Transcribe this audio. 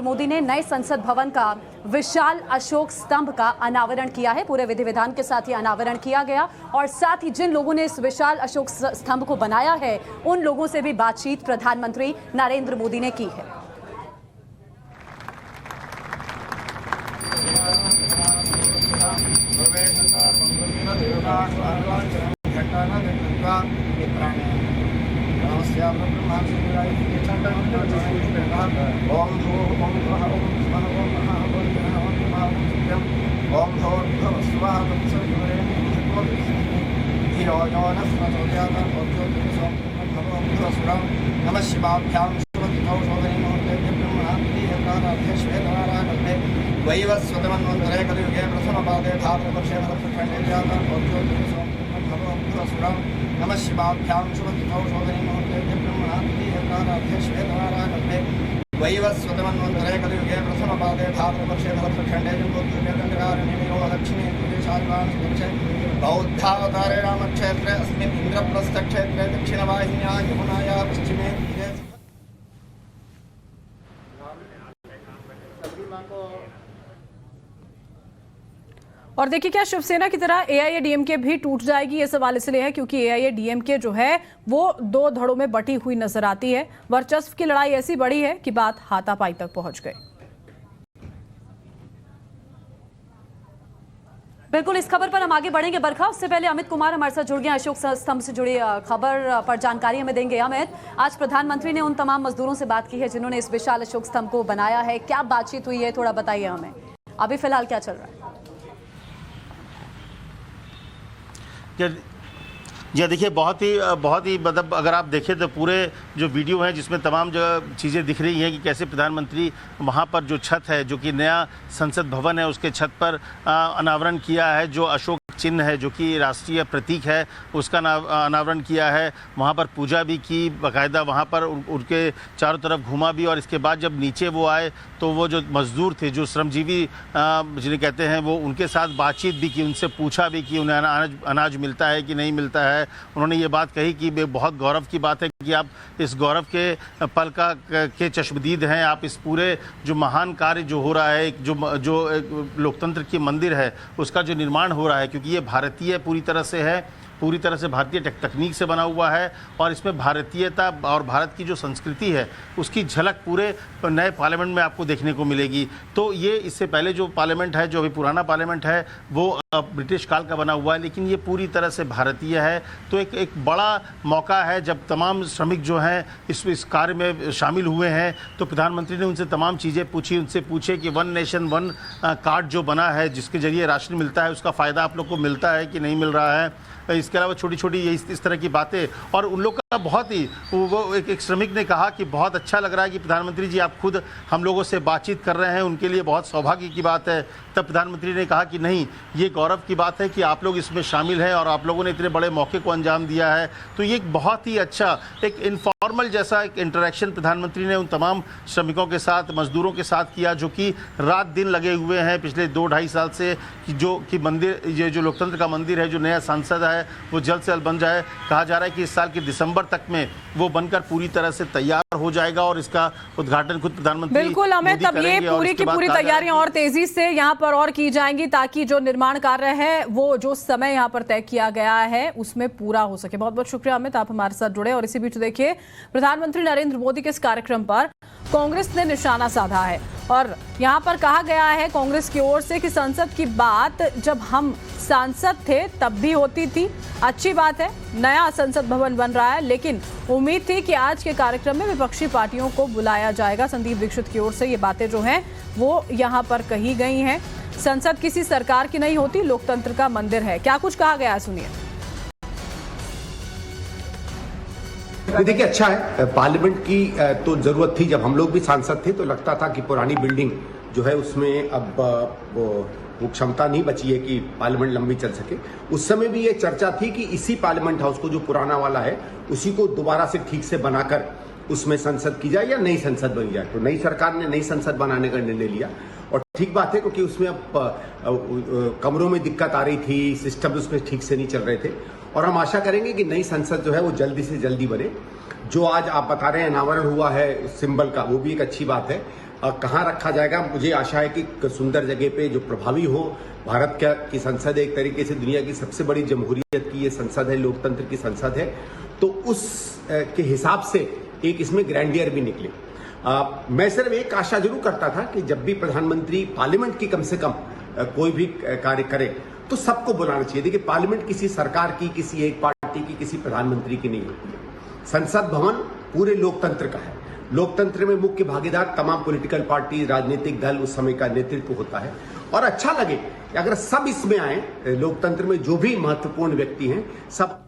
मोदी ने नए संसद भवन का विशाल अशोक स्तंभ का अनावरण किया है। पूरे विधि विधान के साथ ही अनावरण किया गया और साथ ही जिन लोगों ने इस विशाल अशोक स्तंभ को बनाया है उन लोगों से भी बातचीत प्रधानमंत्री नरेंद्र मोदी ने की है। नमः शिवाभ्यां वैवस्वतमन्वन्तरे कलियुगे प्रथमपादे धातुपक्षे नमः शिवाभ्यां शुभतिथौ शोधने मुहूर्ते ब्रह्मणाध्याराध्यश्वेतवाराकल्पे वैवस्वतमन्वन्तरे कलियुगे प्रथमपादे धातुपक्षे नवप्रखण्डे जम्बोद्भूतकारण्यो दक्षिणे प्रदेशादिवांशे बौद्धावतारे रामक्षेत्रे अस्मिन् इन्द्रप्रस्थक्षेत्रे दक्षिणवाहिन्या यमुनाया पश्चिमे और देखिए क्या शिवसेना की तरह एआईएडीएमके भी टूट जाएगी, ये सवाल इसलिए है क्योंकि एआईएडीएमके जो है वो दो धड़ों में बटी हुई नजर आती है। वर्चस्व की लड़ाई ऐसी बड़ी है कि बात हाथापाई तक पहुंच गई। बिल्कुल, इस खबर पर हम आगे बढ़ेंगे बरखा। उससे पहले अमित कुमार हमारे साथ जुड़ गए, अशोक स्तंभ से जुड़ी खबर पर जानकारी हमें देंगे। अमित, आज प्रधानमंत्री ने उन तमाम मजदूरों से बात की है जिन्होंने इस विशाल अशोक स्तंभ को बनाया है। क्या बातचीत हुई है, थोड़ा बताइए हमें। अभी फिलहाल क्या चल रहा है? जी देखिए, बहुत ही मतलब अगर आप देखें तो पूरे जो वीडियो है जिसमें तमाम जो चीज़ें दिख रही हैं कि कैसे प्रधानमंत्री वहाँ पर जो छत है, जो कि नया संसद भवन है, उसके छत पर अनावरण किया है। जो अशोक चिन्ह है जो कि राष्ट्रीय प्रतीक है, उसका अनावरण किया है। वहाँ पर पूजा भी की, बाकायदा वहाँ पर उनके चारों तरफ घुमा भी। और इसके बाद जब नीचे वो आए तो वो जो मजदूर थे, जो श्रमजीवी जिन्हें कहते हैं, वो उनके साथ बातचीत भी की, उनसे पूछा भी कि उन्हें अनाज मिलता है कि नहीं मिलता है। उन्होंने ये बात कही कि बहुत गौरव की बात है कि आप इस गौरव के पल के चश्मदीद हैं। आप इस पूरे जो महान कार्य जो हो रहा है, जो लोकतंत्र की मंदिर है उसका जो निर्माण हो रहा है, क्योंकि ये भारतीय पूरी तरह से है, पूरी तरह से भारतीय तकनीक से बना हुआ है और इसमें भारतीयता और भारत की जो संस्कृति है उसकी झलक पूरे नए पार्लियामेंट में आपको देखने को मिलेगी। तो ये इससे पहले जो पार्लियामेंट है, जो अभी पुराना पार्लियामेंट है, वो ब्रिटिश काल का बना हुआ है, लेकिन ये पूरी तरह से भारतीय है। तो एक बड़ा मौका है जब तमाम श्रमिक जो हैं इस कार्य में शामिल हुए हैं। तो प्रधानमंत्री ने उनसे तमाम चीज़ें पूछी, उनसे पूछे कि वन नेशन वन कार्ड जो बना है, जिसके जरिए राशन मिलता है, उसका फ़ायदा आप लोग को मिलता है कि नहीं मिल रहा है। इसके अलावा छोटी छोटी ये इस तरह की बातें। और उन लोग का बहुत ही वो एक श्रमिक ने कहा कि बहुत अच्छा लग रहा है कि प्रधानमंत्री जी आप खुद हम लोगों से बातचीत कर रहे हैं, उनके लिए बहुत सौभाग्य की बात है। तब प्रधानमंत्री ने कहा कि नहीं, ये गौरव की बात है कि आप लोग इसमें शामिल हैं और आप लोगों ने इतने बड़े मौके को अंजाम दिया है। तो ये एक बहुत ही अच्छा एक इनफॉर्मल जैसा एक इंटरेक्शन प्रधानमंत्री ने उन तमाम श्रमिकों के साथ, मजदूरों के साथ किया, जो कि रात दिन लगे हुए हैं पिछले 2-2.5 साल से कि मंदिर, ये जो लोकतंत्र का मंदिर है, जो नया संसद है, वो जल्द से जल्द बन जाए। कहा जा रहा है कि इस साल के दिसंबर तक में वो बनकर पूरी तरह से तैयार हो जाएगा और इसका उद्घाटन खुद प्रधानमंत्री बिल्कुल अमित, अब ये पूरी की पूरी तैयारियां और तेजी से यहाँ पर और की जाएंगी ताकि जो निर्माण कार्य है वो जो समय यहाँ पर तय किया गया है उसमें पूरा हो सके। बहुत बहुत शुक्रिया अमित, आप हमारे साथ जुड़े। और इसी बीच देखिए, प्रधानमंत्री नरेंद्र मोदी के इस कार्यक्रम पर कांग्रेस ने निशाना साधा है और यहाँ पर कहा गया है कांग्रेस की ओर से कि संसद की बात जब हम सांसद थे तब भी होती थी। अच्छी बात है, नया संसद भवन बन रहा है, लेकिन उम्मीद थी कि आज के कार्यक्रम में विपक्षी पार्टियों को बुलाया जाएगा। संदीप दीक्षित की ओर से ये बातें जो हैं वो यहाँ पर कही गई हैं। संसद किसी सरकार की नहीं होती, लोकतंत्र का मंदिर है। क्या कुछ कहा गया, सुनिए। देखिए, अच्छा है, पार्लियामेंट की तो जरूरत थी। जब हम लोग भी सांसद थे तो लगता था कि पुरानी बिल्डिंग जो है उसमें अब वो क्षमता नहीं बची है कि पार्लियामेंट लंबी चल सके। उस समय भी ये चर्चा थी कि इसी पार्लियामेंट हाउस को, जो पुराना वाला है, उसी को दोबारा से ठीक से बनाकर उसमें संसद की जाए या नई संसद बन जाए। तो नई सरकार ने नई संसद बनाने का निर्णय लिया और ठीक बात है, क्योंकि उसमें अब कमरों में दिक्कत आ रही थी, सिस्टम उसमें ठीक से नहीं चल रहे थे। और हम आशा करेंगे कि नई संसद जो है वो जल्दी से जल्दी बने। जो आज आप बता रहे हैं अनावरण हुआ है सिंबल का, वो भी एक अच्छी बात है। कहाँ रखा जाएगा। मुझे आशा है कि सुंदर जगह पे जो प्रभावी हो। भारत की संसद एक तरीके से दुनिया की सबसे बड़ी जमहूरियत की ये संसद है, लोकतंत्र की संसद है, तो उस के हिसाब से एक इसमें ग्रैंडियर भी निकले। मैं सिर्फ एक आशा जरूर करता था कि जब भी प्रधानमंत्री पार्लियामेंट की कम से कम कोई भी कार्य करे तो सबको बुलाना चाहिए। देखिए, पार्लियामेंट किसी सरकार की, किसी एक पार्टी की, किसी प्रधानमंत्री की नहीं होती है। संसद भवन पूरे लोकतंत्र का है। लोकतंत्र में मुख्य भागीदार तमाम पॉलिटिकल पार्टी, राजनीतिक दल, उस समय का नेतृत्व होता है। और अच्छा लगे कि अगर सब इसमें आए, लोकतंत्र में जो भी महत्वपूर्ण व्यक्ति हैं सब